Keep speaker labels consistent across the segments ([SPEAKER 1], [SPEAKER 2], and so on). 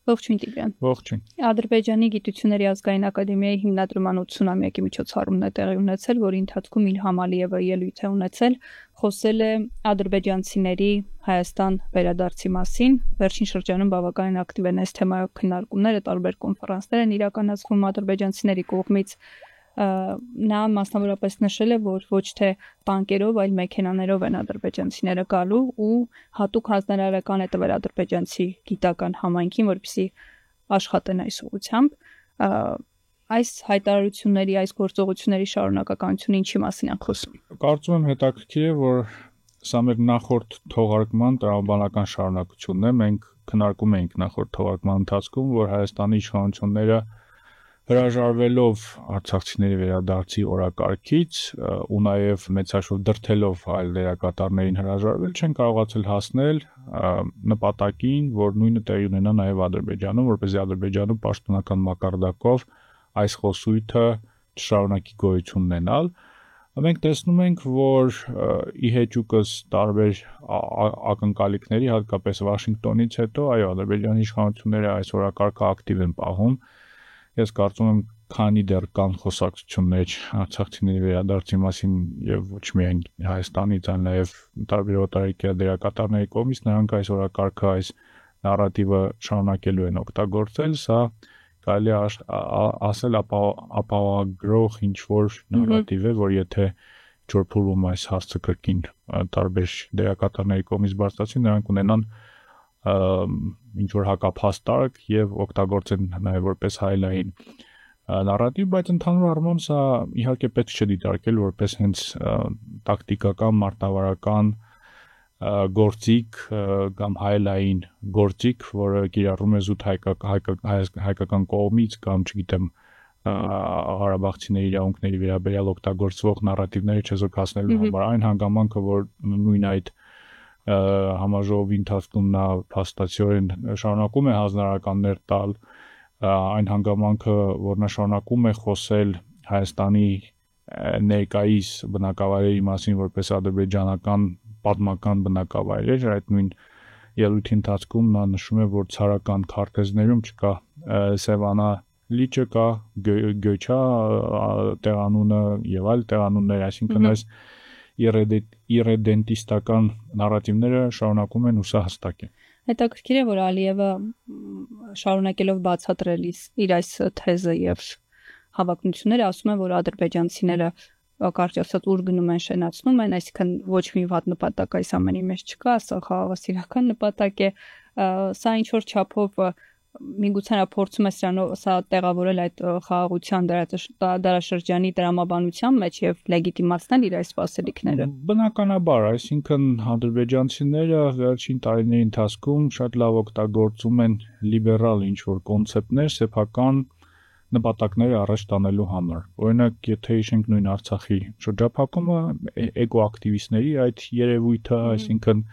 [SPEAKER 1] Ողջույն Տիգրան։
[SPEAKER 2] Ողջույն։
[SPEAKER 1] Ադրբեջանի Գիտությունների ազգային ակադեմիայի հիմնադրման 80-ամյակի միջոցառումն է տեղի ունեցել, որի ընթացքում Իլհամ Ալիևը ելույթ է ունեցել, խոսել է ադրբեջանցիների Հայաստան վերադարձի մասին։ Վերջին շրջանում բավականին ակտիվ են այս թեմայով քննարկումները, տարբեր կոնֆերանսներ են իրականացվում ադրբեջանցիների կողմից։ Նա մասնավորապես նշել է, որ ոչ թե տանկերով, այլ մեքենաներով են ադրբեջանցիները գալու ու հատուկ հանձնարարական է տվել ադրբեջանցի գիտական համայնքին, որպեսզի աշխատեն այս ուղղությամբ։ Այս հայտարարությունների, այս գործողությունների շարունակականությունը ինչի մասին են խոսում։
[SPEAKER 2] Կարծում եմ հետաքրքիր է, որ սա մեր նախորդ թողարկման տրամաբանական շարունակությունն է։ Մենք քննարկում էինք նախորդ թողարկման ընթացքում, որ Հայաստանի իշխանությունները հրաժարվելով արցախցիների վերադարձի օրակարգից ու նաև մեծաշով դրթելով այլ դերակատարներին հրաժարվել, չեն կարողացել հասնել նպատակին, որ նույնը տեղի ունենա նաև Ադրբեջանում, որպեսզի Ադրբեջանում պաշտոնական մակարդակով այս խոսույթը շարունակի գոյություն ունենալ։ Մենք տեսնում ենք, որ ի հեճուկս տարբեր ակնկալիքների, հատկապես Վաշինգտոնից հետո, այո, Ադրբեջանի իշխանությունները այս օրակարգը ակտիվ են պահում։ Ես կարծում եմ, քանի դեռ կան խոսակցություններ արցախցիների վերադարձի մասին եւ ոչ միայն Հայաստանից, այլ նաեւ տարբեր օտարերկրյա դերակատարների կողմից, նրանք այս օրակարգը, այս նարատիվը շարունակելու են օգտագործել, սա կարելի է ասել ապահովագրող ինչ-որ նարատիվ է, որ եթե ճորփուրում այս հարցը կրկին տարբեր դերակատարների կողմից բարձրացվի, նրանք ունենան ինչ-որ հակափաստարկ եւ օգտագործեն նաեւ որպես հայլային նարատիվ, բայց ընդհանուր առմամբ սա իհարկե պետք չէ դիտարկել որպես հենց տակտիկական, մարտավարական գործիք կամ հայլային գործիք, որը կիրառում է զուտ հայկական կողմից կամ չգիտեմ Ղարաբաղցիների իրավունքների վերաբերյալ օգտագործվող նարատիվները չեզոքացնելու համար, այն հանգամանքը, որ նույն այդ համաժողովի ընթացքում նա փաստացիորեն շարունակում է հանձնարարականներ տալ, այն հանգամանքը, որ նա շարունակում է խոսել Հայաստանի ներկայիս բնակավայրերի մասին, որպես ադրբեջանական պատմական բնակավայրեր, այդ նույն ելույթի ընթացքում նա նշում է, որ ցարական քարտեզներում չկա Սևանա լիճը, կա Գյոչա տեղանունը եւ այլ տեղանուններ, այսինքն այս իրեդենտիստական նարատիվները շարունակում են ու սա հստակ է։
[SPEAKER 1] Հետաքրքիր է, որ Ալիևը շարունակելով բացատրելիս իր այս թեզը եւ հավակնությունները ասում է, որ ադրբեջանցիները կարճ ասած ուր գնում են շենացնում են, այսինքն ոչ մի վատ նպատակ այս ամենի մեջ չկա, սա խաղաղասիրական նպատակ է, սա ինչ որ չափով միգուցե նա փորձում է սա տեղավորել այդ խաղաղության դարաշրջանի տրամաբանության մեջ եւ լեգիտիմացնել իր այս սպասելիքները։
[SPEAKER 2] Բնականաբար, այսինքն ադրբեջանցիները վերջին տարիների ընթացքում շատ լավ օգտագործում են լիբերալ ինչ-որ կոնցեպտներ սեփական նպատակները առաջ տանելու համար։ Օրինակ, եթե հիշենք նույն Արցախի շրջափակումը, էկոակտիվիստների այդ երևույթը, այսինքն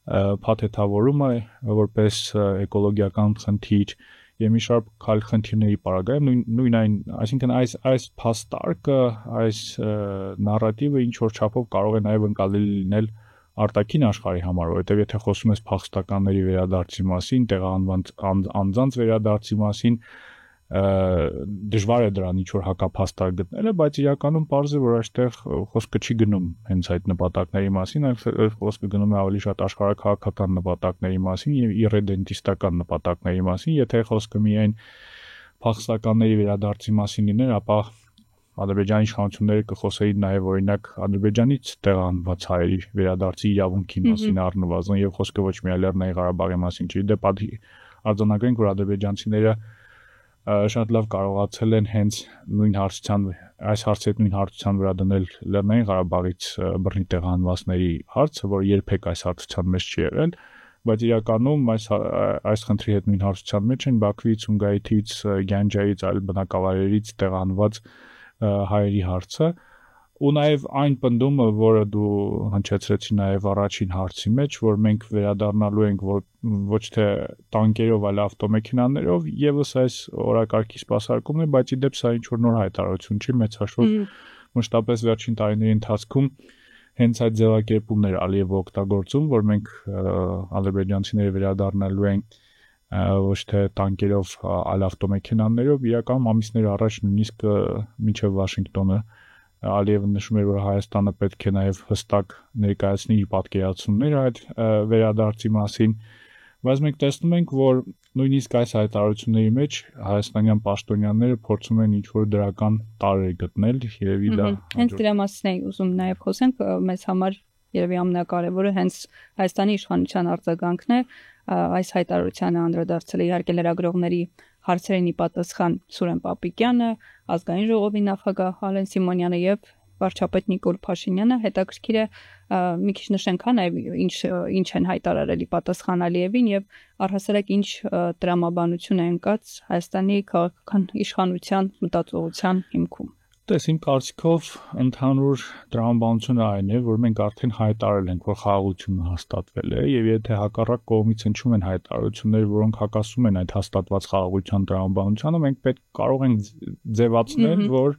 [SPEAKER 2] փաթեթավորումը որպես էկոլոգիական խնդիր եւ մի շարք այլ խնդիրների պարագայում նույն այն, այսինքն այս փաստարկը, այս նարատիվը ինչ որ չափով կարող է նաեւ ընկալելի լինել արտաքին աշխարհի համար, որովհետեւ եթե խոսում ես փախստականների վերադարձի մասին, տեղահանված անձանց վերադարձի մասին, դժվար է դրան ինչ որ հակափաստարկ գտնելը, բայց իրականում պարզ է, որ այստեղ խոսքը չի գնում հենց այդ նպատակների մասին, այլ խոսքը գնում է ավելի շատ աշխարհաքաղաքական նպատակների մասին եւ իրեդենտիստական նպատակների մասին։ Եթե խոսքը միայն փախստականների վերադարձի մասին լիներ, ապա Ադրբեջանի իշխանությունները կխոսեին նաեւ օրինակ Ադրբեջանից տեղահանված հայերի վերադարձի իրավունքի մասին առնվազն եւ խոսքը ոչ միայն Լեռնային Ղարաբաղի մասին չի։ Դե պատի արձանագրենք, որ ադրբեջանցիները շատ լավ կարողացել են հենց այս հարցի հետ նույն հարցության վրա դնել Լեռնային Ղարաբաղից բռնի տեղահանվածների հարցը, որ երբեք այս հարցության մեջ չի եղել, բայց իրականում այս խնդրի հետ նույն հարցության մեջ են Բաքվից, Սումգայիթից, Գյանջայից, այլ բնակավայրերից տեղահանված հայերի հարցը, ու նաև այն պնդումը, որը դու հնչեցրեցի նաև առաջին հարցի մեջ, որ մենք վերադառնալու ենք ոչ թե տանկերով, այլ ավտոմեքենաներով, եւս այս օրակարգի սպասարկումն է, բայց ի դեպ սա ինչ որ նոր հայտարարություն չի, մեծ հաշվով մշտապես վերջին տարիների ընթացքում հենց այդ ձևակերպումներ Ալիևը օգտագործում, որ մենք ադրբեջանցիները վերադառնալու ենք ոչ թե տանկերով, այլ ավտոմեքենաներով, իրականում ամիսներ առաջ նույնիսկ մինչև Վաշինգտոնը Ալիևը նշում էր, որ Հայաստանը պետք է նաև հստակ ներկայացնի իր պատկերացումները այդ վերադարձի մասին, բայց մենք տեսնում ենք, որ նույնիսկ այս հայտարարությունների մեջ հայաստանյան պաշտոնյաները փորձում են ինչ-որ դրական տարրեր գտնել, երևի դա
[SPEAKER 1] հենց դրա մասին էի ուզում նաև խոսենք, մեզ համար երևի ամենակարևորը հենց Հայաստանի իշխանության արձագանքն է այս հայտարարությանը անդրադարձել է իհարկե լրագրողների հարցերին ի պատասխան Սուրեն Պապիկյանը, ազգային ժողովի նախագահ Ալեն Սիմոնյանը եւ վարչապետ Նիկոլ Փաշինյանը։ Հետաքրքիր է մի քիչ նշենք, հա, նաև ինչ են հայտարարել ի պատասխան Ալիևին եւ առհասարակ ինչ տրամաբանություն է ընկած Հայաստանի քաղաքական իշխանության մտածողության հիմքում։
[SPEAKER 2] Դες իմ կարծիքով ընդհանուր տրամաբանությունը այն է, որ մենք արդեն հայտարարել ենք, որ խաղաղությունը հաստատվել է, եւ եթե հակառակ կողմից հնչում են հայտարարություններ, որոնք հակասում են այդ հաստատված խաղաղության տրամաբանությանը, մենք պետք կարող ենք ձևացնել, որ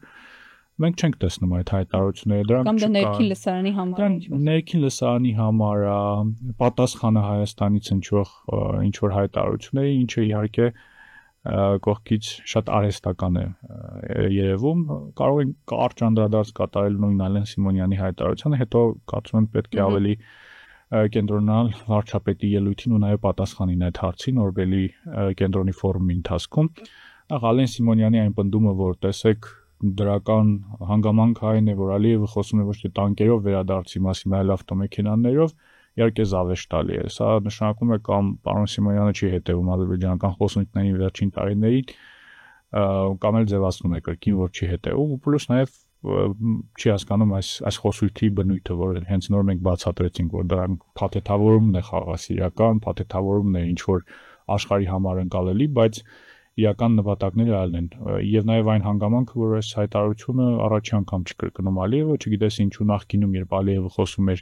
[SPEAKER 2] մենք չենք տեսնում այդ հայտարարությունները, դրանք
[SPEAKER 1] կամ դա ներքին լսարանի համար է,
[SPEAKER 2] ներքին լսարանի համար է, պատասխանը Հայաստանից հնչող ինչ որ հայտարարությունների, ինչը իհարկե կողքից շատ արհեստական է երևում, կարող են կարճ անդրադարձ կատարել նույն Ալեն Սիմոնյանի հայտարարությանը, հետո կարծում եմ պետք է ավելի կենտրոնալ վարչապետի ելույթին ու նաև պատասխանին այդ հարցին Օրբելի կենտրոնի ֆորումի ընթացքում։ Ալեն Սիմոնյանի այն պնդումը, որ տեսեք դրական հանգամանք այն է, որ Ալիևը խոսում է ոչ թե տանկերով վերադարձի մասին, այլ ավտոմեքենաներով, իհարկե զավեշտալի է։ Սա նշանակում է կամ պարոն Սիմոնյանը չի հետևում ադրբեջանական խոսունքների վերջին տարիներին, կամ էլ ձևացնում է կրկին, որ չի հետևում, ու պլյուս նաև չի հասկանում այս խոսույթի բնույթը, որ հենց նոր մենք բացատրեցինք, որ դրանք փաթեթավորումն է խաղաղասիրական, փաթեթավորումն է ինչ որ աշխարհի համար ընկալելի, բայց իրական նպատակները այլն են, եւ նաեւ այն հանգամանքը, որ այս հայտարարությունը առաջի անգամ չկրկնում Ալիևը, չգիտես ինչու նախկինում, երբ Ալիևը խոսում էր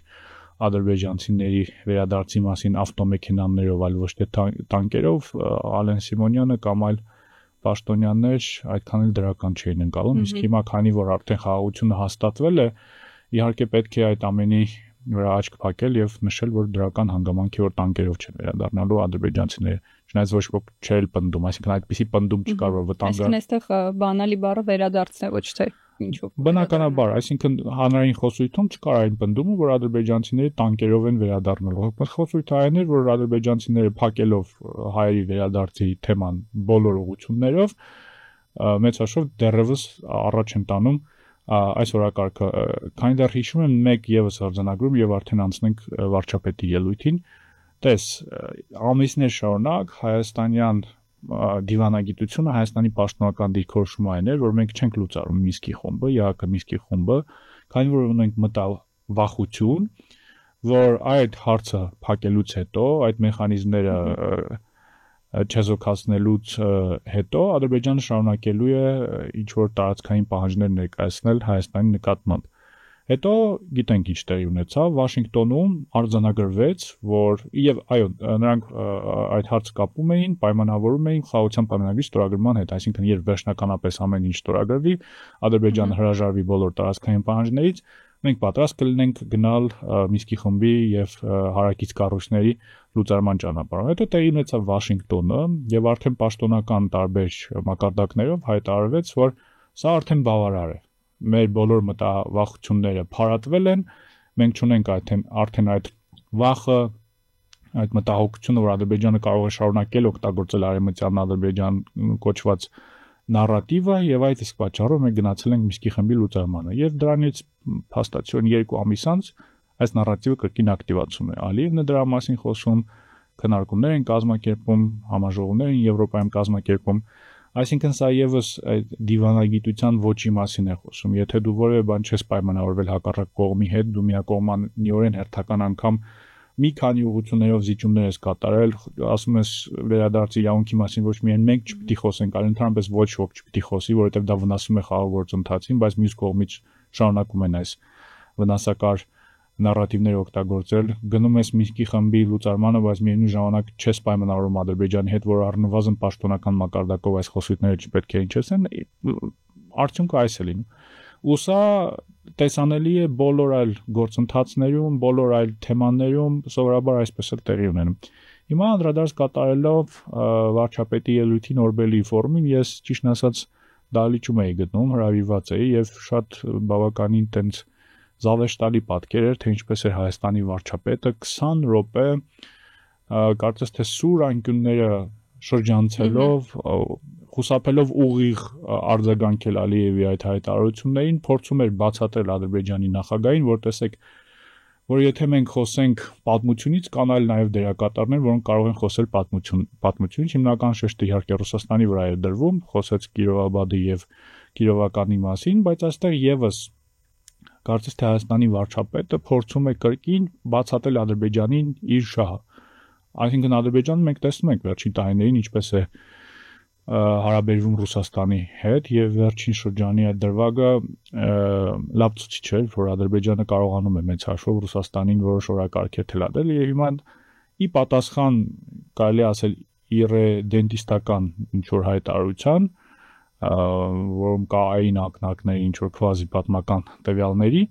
[SPEAKER 2] ադրբեջանցիների վերադարձի մասին ավտոմեքենաներով, այլ ոչ թե տանկերով, Ալեն Սիմոնյանը կամ այլ պաշտոնյաներ այդքան էլ դրական չէին ընկալում, իսկ հիմա քանի որ արդեն խաղաղությունը հաստատվել է, իհարկե պետք է այդ ամենի վրա աչք փակել եւ նշել, որ դրական հանգամանքի որ տանկերով չեն վերադառնալու ադրբեջանցիները, չնայած ոչ ոք չէր պնդում, այսինքն այդպիսի պնդում չկար, որ վտանգը։
[SPEAKER 1] Այսինքն այստեղ բանալի բառը վերադարձն է, ոչ թե ինչով։
[SPEAKER 2] Բնականաբար, այսինքն հանրային խոսույթում չկար այն պնդումը, որ ադրբեջանցիները տանկերով են վերադառնալու։ Խոսույթը այն էր, որ ադրբեջանցիները փակելով հայերի վերադարձի թեման բոլոր ուղղություններով մեծաշով դեռևս առաջ են տանում այս օրակարգը, քանի դեռ հիշում եմ մեկ եւս արձանագրում եւ արդեն անցնենք վարչապետի ելույթին, տես ամիսներ շարունակ հայաստանյան դիվանագիտությունը Հայաստանի պաշտոնական դիրքորոշումը այն էր, որ մենք չենք լուծարում Մինսկի խումբը, ԵԱԿ Մինսկի խումբը, քանի որ ունենք մտավախություն, որ այդ հարցը փակելուց հետո, այդ մեխանիզմները չեզոքացնելուց հետո Ադրբեջանը շարունակելու է ինչ որ տարածքային պահանջներ ներկայացնել Հայաստանի նկատմամբ։ Հետո գիտենք ինչ տեղի ունեցավ, Վաշինգտոնում արձանագրվեց, որ եւ այո, նրանք այդ հարցը կապում էին, պայմանավորում էին խաղաղության պայմանագրի ստորագրման հետ, այսինքն երբ վերջնականապես ամեն ինչ ստորագրվի, Ադրբեջանը հրաժարվի բոլոր տարածքային պահանջներից, մենք պատրաստ կլինենք գնալ Մինսկի խմբի եւ հարակից կառույցների լուծարման ճանապարհով։ Հետո տեղի ունեցավ Վաշինգտոնը եւ արդեն պաշտոնական տարբեր մակարդակներով հայտարարվեց, որ սա արդեն բավարար է։ Մեր բոլոր մտավախությունները փարատվել են, մենք չունենք արդեն այդ վախը, այդ մտահոգությունը, որ Ադրբեջանը կարող է շարունակել օգտագործել արևմտյան Ադրբեջան կոչված նարատիվը եւ այդ իսկ պատճառով մենք գնացել ենք Մինսկի խմբի լուծարմանը եւ դրանից փաստացիորեն 2 ամիս անց այս նարատիվը կրկին ակտիվացում է։ Ալիևն է դրա մասին խոսում, քննարկումներ են կազմակերպում, համաժողովներ են Եվրոպայում կազմակերպում, այսինքն սա եւս այդ դիվանագիտության ոճի մասին է խոսում։ Եթե դու որևէ բան չես պայմանավորվել հակառակ կողմի հետ, դու միակողմանիորեն հերթական անգամ մի քանի ուղղություններով զիջումներ ես կատարել, ասում ես վերադարձի իրավունքի մասին ոչ միայն մենք չպիտի խոսենք, այլ ընդհանրապես ոչ ոք չպիտի խոսի, որովհետև դա վնասում է խաղաղ գործընթացին, բայց մյուս կողմից շարունակում են այս վնասակար նարատիվները օգտագործել, գնում ես Մինսկի խմբի լուծարմանը, բայց միևնույն ժամանակ չես պայմանավորում Ադրբեջանի հետ, որ առնվազն պաշտոնական մակարդակով այս խոսույթները չպետք է հնչեցնեն, արդյունքը այս է լինում։ Ու սա տեսանելի է բոլոր այլ գործընթացներում, բոլոր այլ թեմաներում, սովորաբար այսպես էլ տեղի ունենում։ Հիմա անդրադարձ կատարելով վարչապետի ելույթին Օրբելի ֆորումին ես ճիշտ ասած դահլիճում էի գտնում, հրավիրված էի եւ շատ բավականին տենց զավեշտալի պատկեր էր, թե ինչպես էր Հայաստանի վարչապետը 20 րոպե կարծես թե սուր անկյունները շրջանցելով, խուսափելով ուղիղ արձագանքել Ալիևի այդ հայտարարություններին, փորձում էր բացատրել Ադրբեջանի նախագահին, որ տեսեք, որ եթե մենք խոսենք պատմությունից, կան այլ նաև դերակատարներ, որոնք կարող են խոսել պատմությունից, հիմնական շեշտը իհարկե Ռուսաստանի վրա էր դրվում, խոսեց Կիրովաբադի եւ Կիրովականի մասին, բայց այստեղ եւս կարծես թե Հայաստանի վարչապետը փորձում է կրկին բացատրել Ադրբեջանին իր շահը։ Այսինքն Ադրբեջանը մենք տեսնում ենք վերջին տարիներին ինչպես է հարաբերվում Ռուսաստանի հետ եւ վերջին շրջանի այդ դրվագը լավ ցույց չէ, որ Ադրբեջանը կարողանում է մեծ հաշվով Ռուսաստանին որոշ օրակարգեր թելադրել եւ հիմա ի պատասխան կարելի ասել իրեդենտիստական ինչ որ հայտարարության, որում կա այն ակնակների ինչ որ քվազի պատմական տվյալների,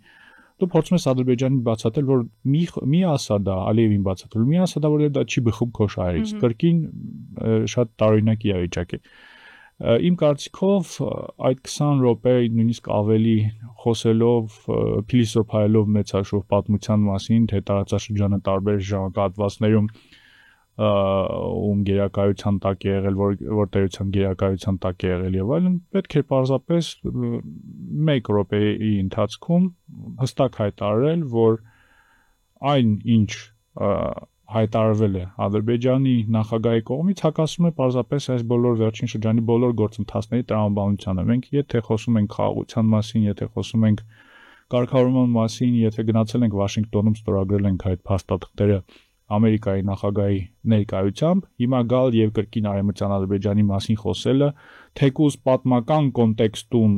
[SPEAKER 2] դու փորձում ես Ադրբեջանին բացատրել, որ մի ասա դա Ալիևին բացատրել, մի ասա դա որ դա չի բխում քո շահերից, կրկին շատ տարօրինակ իրավիճակ է։ Իմ կարծիքով այդ 20 րոպե նույնիսկ ավելի խոսելով, փիլիսոփայելով մեծ հաշվով պատմության մասին, թե տարածաշրջանը տարբեր ժամանակահատվածներում ում գերակայության տակ է եղել, որ տերության գերակայության տակ է եղել եւ այլն, պետք է պարզապես 1 րոպեի ընթացքում հստակ հայտարարել, որ այն ինչ հայտարարվել է Ադրբեջանի նախագահի կողմից հակասում է պարզապես այս բոլոր վերջին շրջանի բոլոր գործընթացների տրամաբանությանը։ Մենք եթե խոսում ենք խաղաղության մասին, եթե խոսում ենք կարգավորման մասին, եթե գնացել ենք Վաշինգտոնում ստորագրել ենք այդ փաստաթղթերը Ամերիկայի նախագահի ներկայությամբ, հիմա գալ եւ կրկին Արևմտյան Ադրբեջանի մասին խոսելը, թեկուզ պատմական կոնտեքստում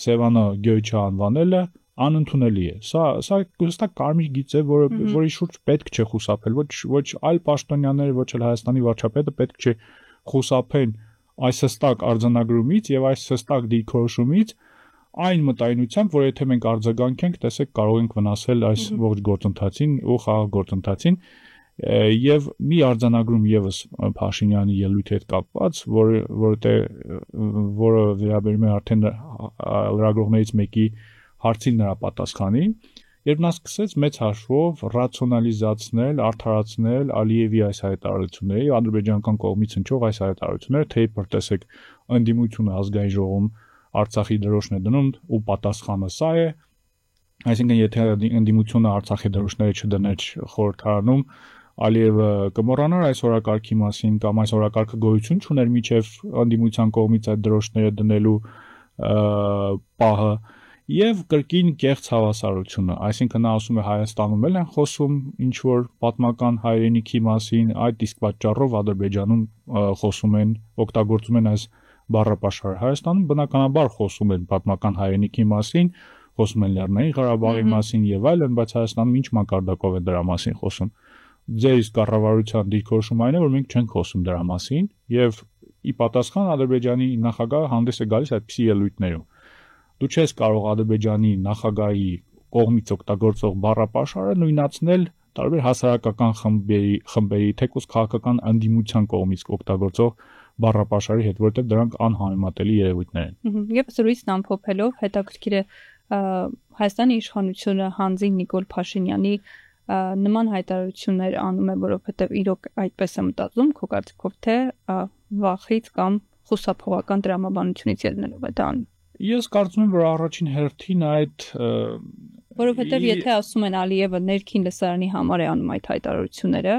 [SPEAKER 2] Սևանը գյուղի անվանելը անընդունելի է։ Սա հստակ կարմիր գիծ է, որի շուրջ պետք չէ խուսափել, ոչ այլ պաշտոնյաները, ոչ էլ Հայաստանի վարչապետը պետք չէ խուսափեն այս հստակ արձանագրումից եւ այս հստակ դիրքորոշումից այն մտայնությամբ, որ եթե մենք արձագանքենք, տեսեք, կարող ենք վնասել այս ողջ գործընթացին ու խաղաղ գործընթացին եւ մի արձանագրում եւս Փաշինյանի ելույթի հետ կապված, որը վերաբերում է արդեն լրագրողներից մեկի հարցին նրա պատասխանին, երբ նա սկսեց մեծ հաշվով ռացիոնալիզացնել, արդարացնել Ալիևի այս հայտարարությունները, ադրբեջանական կողմից հնչող այս հայտարարությունները, թե իբր տեսեք ընդդիմությունը ազգային ժողովում Արցախի դրոշն է դնում ու պատասխանը սա է, այսինքն եթե ընդդիմությունը Արցախի դրոշները չդներ խորհրդարանում, Ալիևը կմոռանար այս օրակարգի մասին կամ այս օրակարգը գոյություն չուներ միջև ընդդիմության կողմից այդ դրոշները դնելու պահը եւ կրկին կեղծ հավասարությունը, այսինքն նա ասում է Հայաստանում էլ են խոսում ինչ որ պատմական հայրենիքի մասին, այդ իսկ պատճառով Ադրբեջանում խոսում են, օգտագործում են այս բառապաշարը, Հայաստանում բնականաբար խոսում են պատմական հայրենիքի մասին, խոսում են Լեռնային Ղարաբաղի մասին եւ այլն, բայց Հայաստանում ինչ մակարդակով է դրա մասին խոսում։ Ձեր իսկ կառավարության դիրքորոշումը այն է, որ մենք չենք խոսում դրա մասին եւ ի պատասխան Ադրբեջանի նախագահը հանդես է գալիս այդպիսի ելույթներում։ Դու չես կարող Ադրբեջանի նախագահի կողմից օգտագործող բառապաշարը նույնացնել տարբեր հասարակական խմբերի թեկուզ քաղաքական ընդդիմության կողմից օգտագործող բառապաշարի հետ, որտեղ դրանք անհամեմատելի երևույթներ են։
[SPEAKER 1] Եվ զրույցն ամփոփելով հետաքրքիր է Հայաստանի իշխանությունը հանձին Նիկոլ Փաշինյանի նման հայտարարություններ անում է, որովհետև իրոք այդպես է մտածում, քո կարծիքով թե վախից կամ խուսափողական տրամաբանությունից ելնելով է դա անում։
[SPEAKER 2] Ես կարծում եմ, որ առաջին հերթին այդ
[SPEAKER 1] որովհետև եթե ասում են Ալիևը ներքին լսարանի համար է անում այդ հայտարարությունները,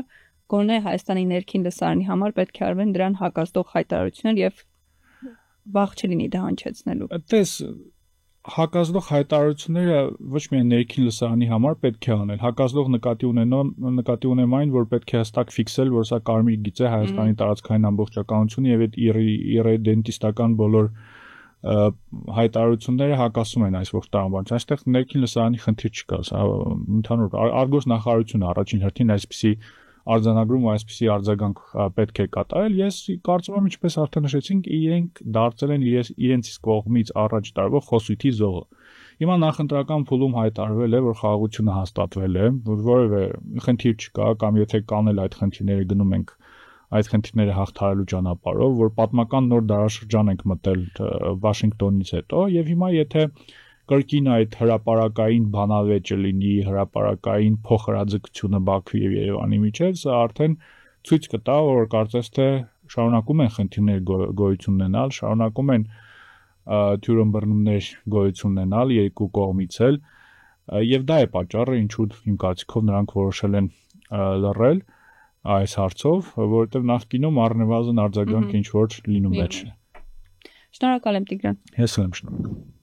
[SPEAKER 1] գոնե Հայաստանի ներքին լսարանի համար պետք է արվեն դրան հակազդող հայտարարություններ եւ վախ չլինի դա հնչեցնելու։
[SPEAKER 2] Այդպես հակազդող հայտարարությունները ոչ միայն ներքին լսարանի համար պետք է անել, հակազդող նկատի ունեմ այն, որ պետք է հստակ ֆիքսել, որ սա կարմիր գիծ է Հայաստանի տարածքային ամբողջականությունը եւ այդ իրեդենտիստական բոլոր հայտարարությունները հակասում են այս ողջ տրամաբանության։ Այստեղ ներքին լսարանի խնդիր չկա, սա ընդհանուր արգոս նախարարությունը առաջին հերթին այսպիսի արձանագրում ու այսպիսի արձագանք պետք է կատարել։ Ես կարծում եմ, ինչպես արդեն նշեցինք, իրենք դարձել են իրենց կողմից առաջ տարվող խոսույթի զողը։ Հիմա նախընտրական փուլում հայտարարվել է, որ խաղաղությունը հաստատվել է, որևէ խնդիր չկա, կամ եթե կան էլ այդ խնդիրները, գնում ենք այդ խնդիրները հաղթահարելու ճանապարհով, որ պատմական նոր դարաշրջան ենք մտել Վաշինգտոնից հետո, եւ հիմա եթե կրկին այդ հրապարակային բանավեճը լինի, հրապարակային փոխհրաձգությունը Բաքվի եւ Երևանի միջեւ, սա արդեն ցույց կտա, որ կարծես թե շարունակում են խնդիրներ գոյություն ունենալ, շարունակում են թյուրըմբռնումներ գոյություն ունենալ երկու կողմից էլ, եւ դա է պատճառը, ինչու իմ կարծիքով նրանք որոշել են լռել այս հարցով, որովհետև նախկինում առնվազն արձագանք ինչ որ լինում էր։
[SPEAKER 1] Շնորհակալ եմ Տիգրան։
[SPEAKER 2] Ես եմ շնորհակալ։